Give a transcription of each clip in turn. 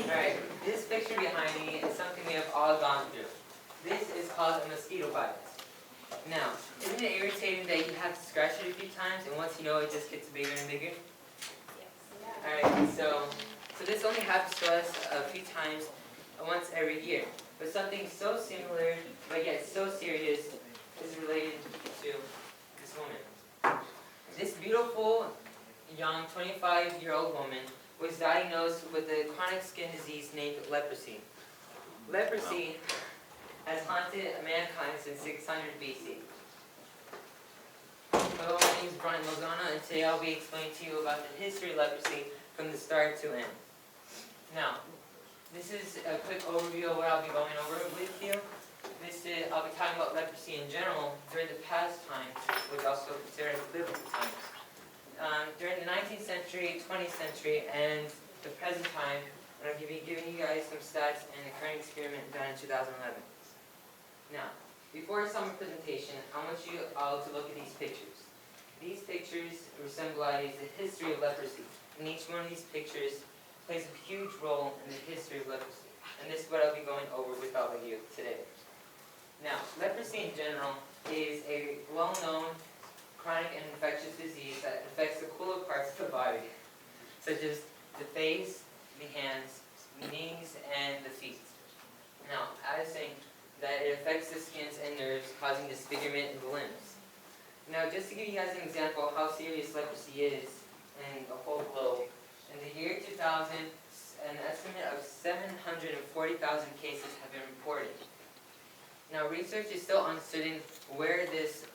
Alright, this picture behind me is something we have all gone through. This is called a mosquito bite. Now, isn't it irritating that you have to scratch it a few times and once you know it just gets bigger and bigger? Alright, so this only happens to us a few times, once every year. But something so similar, but yet so serious, is related to this woman. This beautiful, young, 25-year-old woman was diagnosed with a chronic skin disease named leprosy. Leprosy has haunted mankind since 600 BC. Hello, my name is Bryant, Lozano, and today I'll be explaining to you about the history of leprosy from the start to end. Now, this is a quick overview of what I'll be going over with you. I'll be talking about leprosy in general during the past times, which also considered biblical times. During the 19th century, 20th century, and the present time, I'm going to be giving you guys some stats and the current experiment done in 2011. Now, before I start my presentation, I want you all to look at these pictures. These pictures symbolize the history of leprosy, and each one of these pictures plays a huge role in the history of leprosy. And this is what I'll be going over with all of you today. Now, leprosy in general is a well-known chronic and infectious disease that affects the cooler parts of the body, such as the face, the hands, the knees, and the feet. Now, I was saying that it affects the skins and nerves, causing disfigurement in the limbs. Now, just to give you guys an example of how serious leprosy is in the whole globe, in the year 2000, an estimate of 740,000 cases have been reported. Now, research is still uncertain where this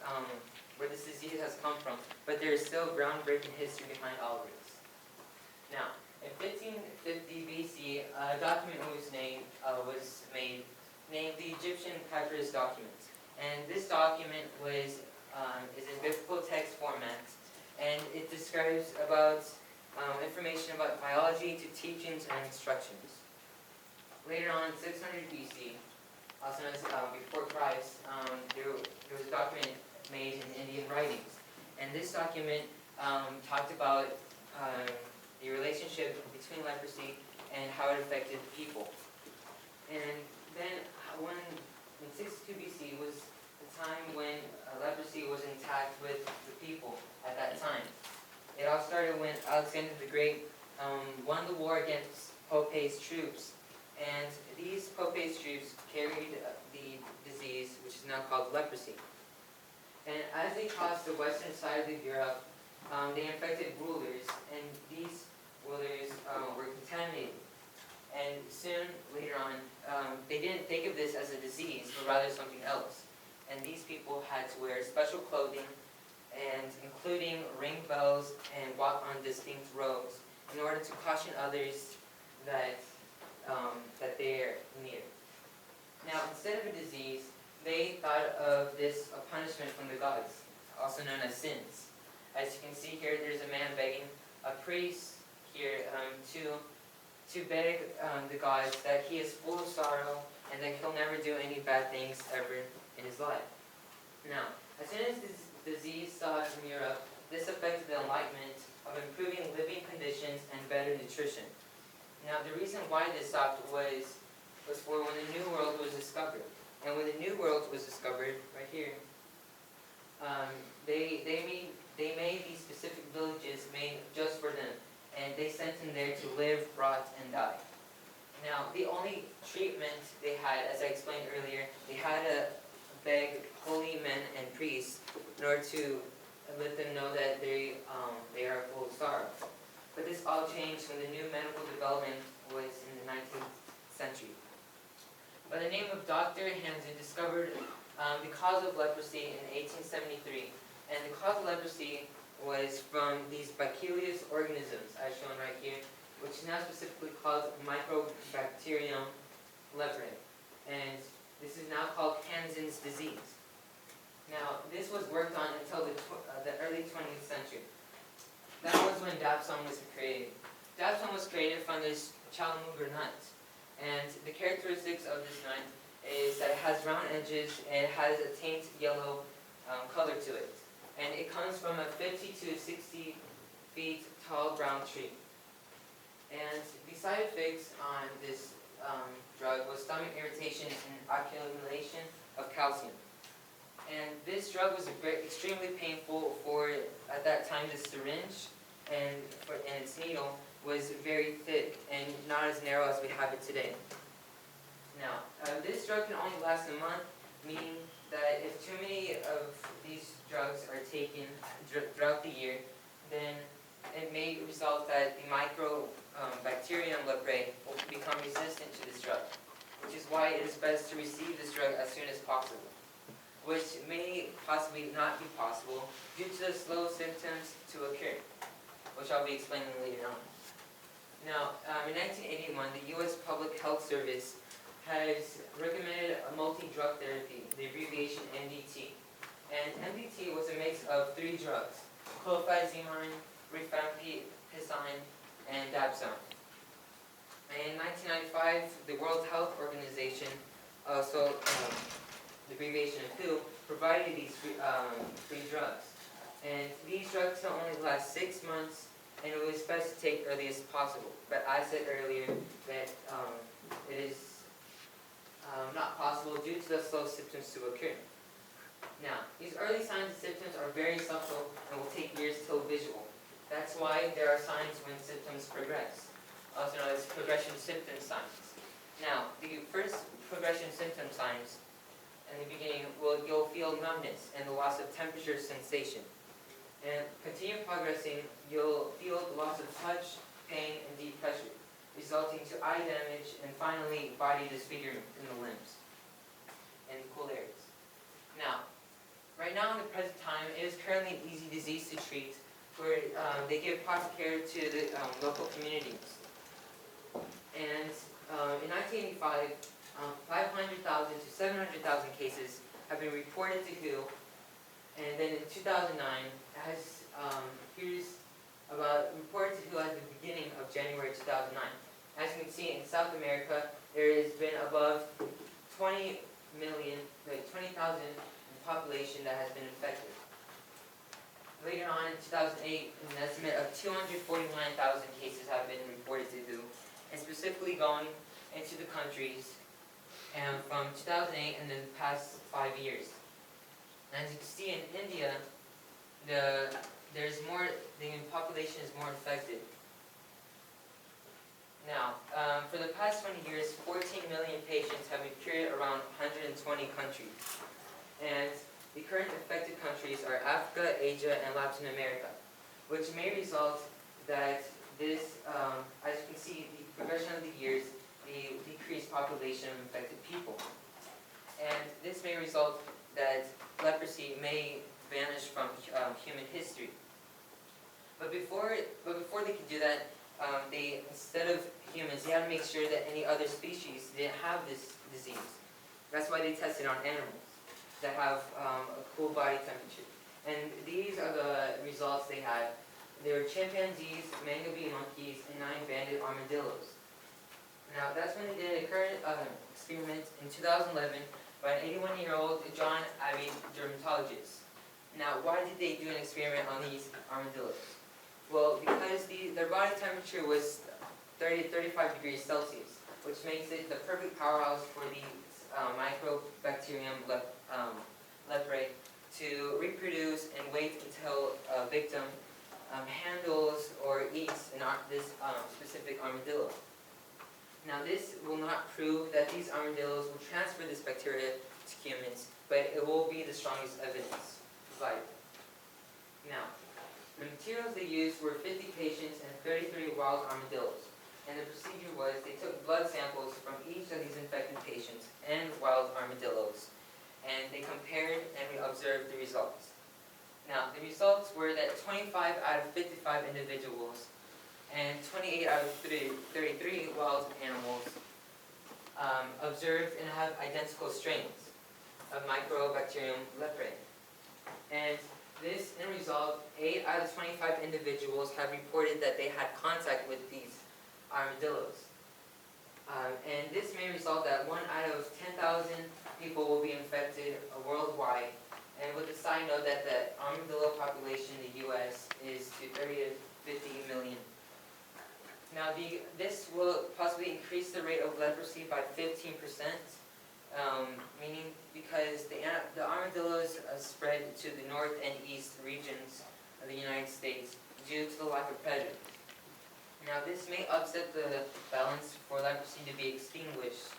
disease has come from, but there is still groundbreaking history behind all of this. Now, in 1550 BC, a document was made named the Egyptian Papyrus document, and this document is in biblical text format, and it describes about information about biology to teachings and instructions. Later on, 600 BC, also known as before Christ, there was a document made in Indian writings. And this document talked about the relationship between leprosy and how it affected people. And then in 62 BC was the time when leprosy was intact with the people at that time. It all started when Alexander the Great won the war against Pompey's troops. And these Pompey's troops carried the disease, which is now called leprosy. And as they crossed the western side of Europe, they infected rulers, and these rulers were contaminated. And soon, later on, they didn't think of this as a disease, but rather something else. And these people had to wear special clothing, and including ring bells and walk on distinct roads, in order to caution others that they're near. Now, instead of a disease, they thought of this a punishment from the gods, also known as sins. As you can see here, there's a man begging a priest here to beg the gods that he is full of sorrow and that he'll never do any bad things ever in his life. Now, as soon as this disease stopped from Europe, this affected the enlightenment of improving living conditions and better nutrition. Now, the reason why this stopped was for when the New World was discovered. And when the New World was discovered, right here, they made these specific villages made just for them. And they sent them there to live, rot, and die. Now, the only treatment they had, as I explained earlier, they had to beg holy men and priests in order to let them know that they are full of sorrow. But this all changed when the new medical development was in the 19th century. By the name of Dr. Hansen discovered the cause of leprosy in 1873. And the cause of leprosy was from these bacillus organisms, as shown right here, which is now specifically called Mycobacterium leprae. And this is now called Hansen's disease. Now, this was worked on until the early 20th century. That was when dapsone was created. Dapsone was created from this chalmuger nut. And the characteristics of this nut is that it has round edges and it has a taint yellow color to it. And it comes from a 50 to 60 feet tall brown tree. And the side effects on this drug was stomach irritation and accumulation of calcium. And this drug was extremely painful for, at that time, the syringe and its needle was very thick and not as narrow as we have it today. Now, this drug can only last a month, meaning that if too many of these drugs are taken throughout the year, then it may result that the microbacterium leprae will become resistant to this drug, which is why it is best to receive this drug as soon as possible, which may possibly not be possible due to the slow symptoms to occur, which I'll be explaining later on. Now, in 1981, the U.S. Public Health Service has recommended a multi-drug therapy, the abbreviation MDT. And MDT was a mix of 3 drugs: clofazimine, rifampicin, and dapsone. In 1995, the World Health Organization, also the abbreviation of WHO, provided these free drugs. And these drugs can only last 6 months, and it was best to take early as possible. But I said earlier that it is not possible due to the slow symptoms to occur. Now, these early signs and symptoms are very subtle and will take years till visual. That's why there are signs when symptoms progress, also known as progression symptom signs. Now, the first progression symptom signs in the beginning you'll feel numbness and the loss of temperature sensation. And continue progressing, you'll feel the loss of touch, pain, and deep pressure, resulting to eye damage and finally body disfigurement in the limbs and cool areas. Now, right now in the present time, it is currently an easy disease to treat, where they give proper care to the local communities. And in 1985, 500,000 to 700,000 cases have been reported to WHO, and then in 2009, has here's about reported to WHO at the beginning of January 2009. As you can see, in South America, there has been above 20,000 in population that has been infected. Later on, in 2008, an estimate of 249,000 cases have been reported to WHO, and specifically going into the countries from 2008 and the past 5 years. And as you can see in India, the population is more infected. Now, for the past 20 years, 14 million patients have been cured around 120 countries. And the current affected countries are Africa, Asia, and Latin America, which may result that this, as you can see, the progression of the years, the decreased population of infected people. And this may result that leprosy may vanish from human history. But before they could do that, instead of humans, they had to make sure that any other species didn't have this disease. That's why they tested on animals that have a cool body temperature. And these are the results they had. There were chimpanzees, mango-bee monkeys, and 9 banded armadillos. Now, that's when they did a current experiment in 2011 by an 81-year-old John Abbey dermatologist. Now, why did they do an experiment on these armadillos? Well, because their body temperature was 30 to 35 degrees Celsius, which makes it the perfect powerhouse for the microbacterium leprae to reproduce and wait until a victim handles or eats this specific armadillo. Now, this will not prove that these armadillos will transfer this bacteria to humans, but it will be the strongest evidence provided. Now, the materials they used were 50 patients and 33 wild armadillos. And the procedure was they took blood samples from each of these infected patients and wild armadillos, and they compared and we observed the results. Now, the results were that 25 out of 55 individuals and 28 out of 33 wild animals observed and have identical strains of Microbacterium leprae. And this end result, 8 out of 25 individuals have reported that they had contact with these armadillos. And this may result that 1 out of 10,000 people will be infected worldwide. And with the side note that the armadillo population in the U.S. is to 30 to 50 million. Now, this will possibly increase the rate of leprosy by 15%, meaning because the armadillos spread to the north and east regions of the United States due to the lack of predators. Now, this may upset the balance for leprosy to be extinguished,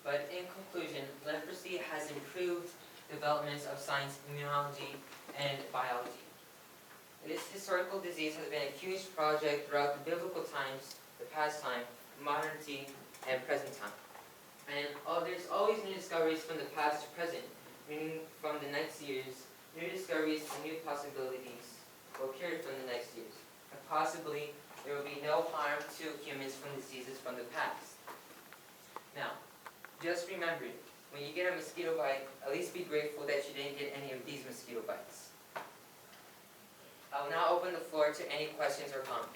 but in conclusion, leprosy has improved developments of science, immunology, and biology. This historical disease has been a huge project throughout the biblical times, the past time, modernity, and present time. And there's always new discoveries from the past to present, meaning from the next years, new discoveries and new possibilities will appear from the next years. And possibly, there will be no harm to humans from diseases from the past. Now, just remember, when you get a mosquito bite, at least be grateful that you didn't get any of these mosquito bites. I will now open the floor to any questions or comments.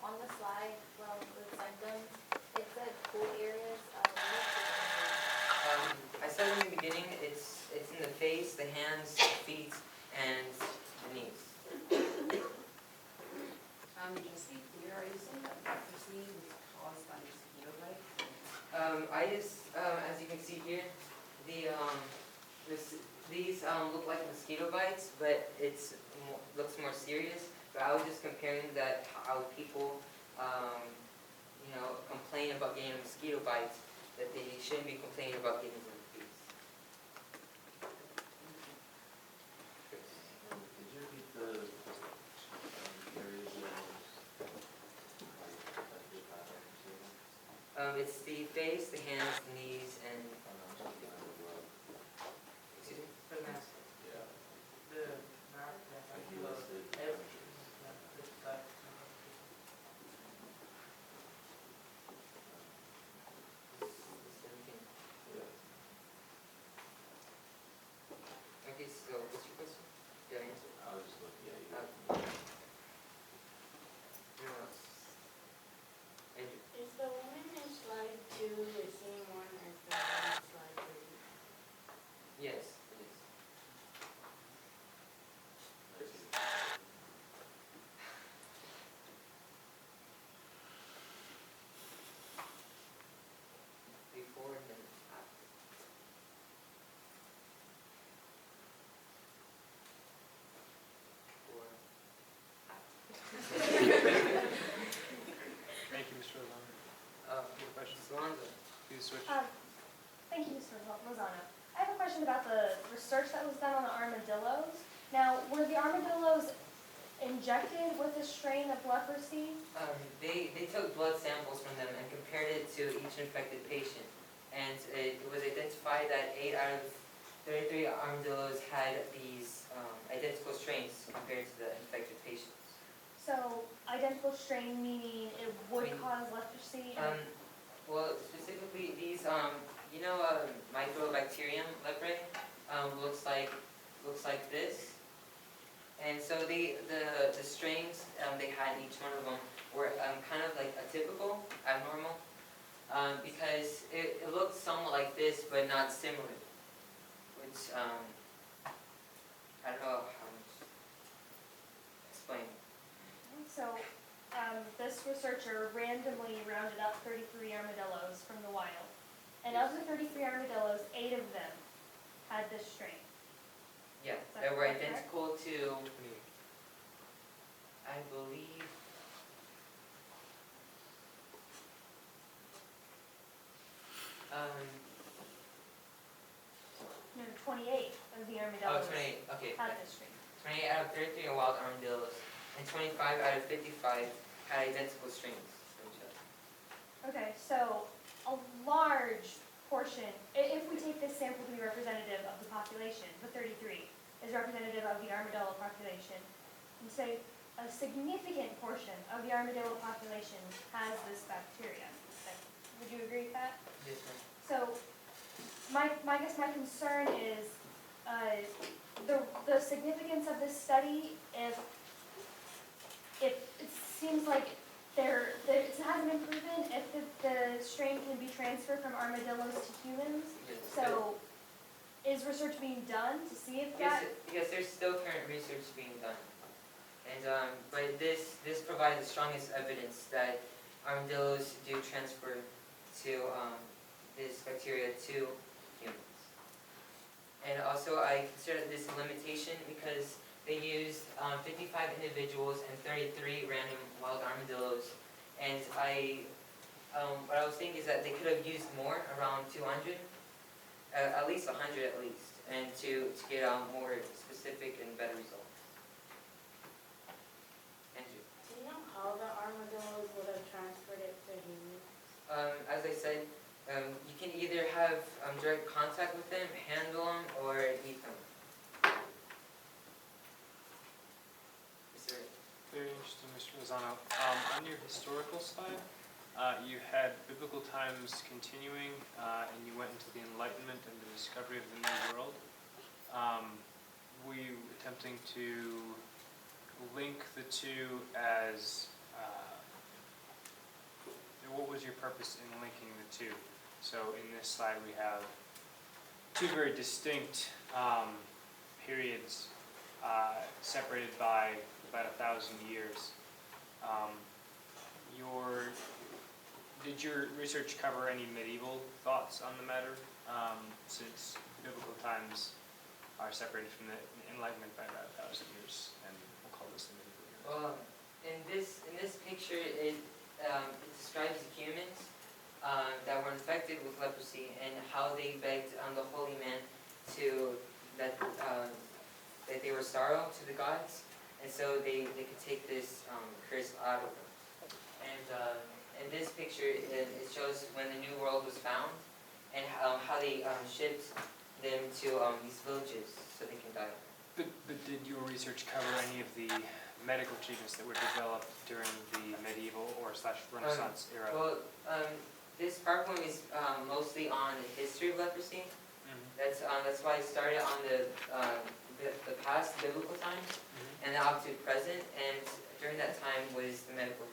On the slide, well, the symptoms, it said cool areas. I said in the beginning, it's in the face, the hands, the feet, and the knees. Just be clear, are you saying that leprosy was caused by mosquito bites? As you can see here, these look like mosquito bites, but looks more serious. But I was just comparing that how people, complain about getting a mosquito bite, that they shouldn't be complaining about getting them in the face. Could you repeat the areas It's the face, the hands, the knees, and excuse me. Okay, so what's your question? Do you have an answer? I was just looking at you. Anyone else? Andrew? Is the woman in slide 2 the same one as the one in slide 3? Yes, it is. Before and then after. Before, after. Thank you, Mr. Lozano. Any questions? Alonzo. Please switch. Thank you, Mr. Lozano. I have a question about the research that was done on the armadillos. Now, were the armadillos injected with a strain of leprosy? They took blood samples from them and compared it to each infected patient. And it was identified that 8 out of 33 armadillos had these identical strains compared to the infected patients. So, identical strain meaning it would cause leprosy? Well, specifically these, Mycobacterium leprae looks like this. And so the strains they had, each one of them, were kind of like atypical, abnormal, because it looked somewhat like this, but not similar, which, I don't know how to explain. So, this researcher randomly rounded up 33 armadillos from the wild. And of the 33 armadillos, 8 of them had this strain. Yeah, Is that they were correct? identical to, I believe, No, 28 of the armadillos 28, okay. had this strain. 28 out of 33 are wild armadillos, and 25 out of 55 had identical strains from each other. Okay, so a large portion, if we take this sample to be representative of the population, the 33 is representative of the armadillo population, and say a significant portion of the armadillo population has this bacteria. Would you agree with that? Yes, ma'am. So, I guess my concern is the significance of this study. If it seems like it's hasn't been proven if the strain can be transferred from armadillos to humans. Yes. So, is research being done to see if Yes, that? yes, there's still current research being done. And, but this provides the strongest evidence that armadillos do transfer to, this bacteria to humans. And also, I consider this a limitation because they used 55 individuals and 33 random wild armadillos. And what I was thinking is that they could have used more, around 200, at least 100 at least, and to get more specific and better results. Andrew. Do you know how the armadillos would have transferred it to humans? As I said, you can either have direct contact with them, handle them, or eat them. Is there? Very interesting, Mr. Lozano. On your historical slide, you had biblical times continuing, and you went into the Enlightenment and the discovery of the New World. Were you attempting to link the two as, what was your purpose in linking the two? So in this slide we have two very distinct periods separated by about 1,000 years. Did your research cover any medieval thoughts on the matter, since biblical times are separated from the Enlightenment by about 1,000 years, and we'll call this the medieval years? Well, in this picture, it describes humans that were infected with leprosy and how they begged the holy man that they were sorrow to the gods, and so they could take this curse out of them. And in this picture, it shows when the New World was found and how they shipped them to these villages so they can die. But did your research cover any of the medical treatments that were developed during the medieval or / Renaissance era? Well, this PowerPoint is mostly on the history of leprosy. Mhm. That's why I started on the past biblical times Mhm. and then up to present, and during that time was the medical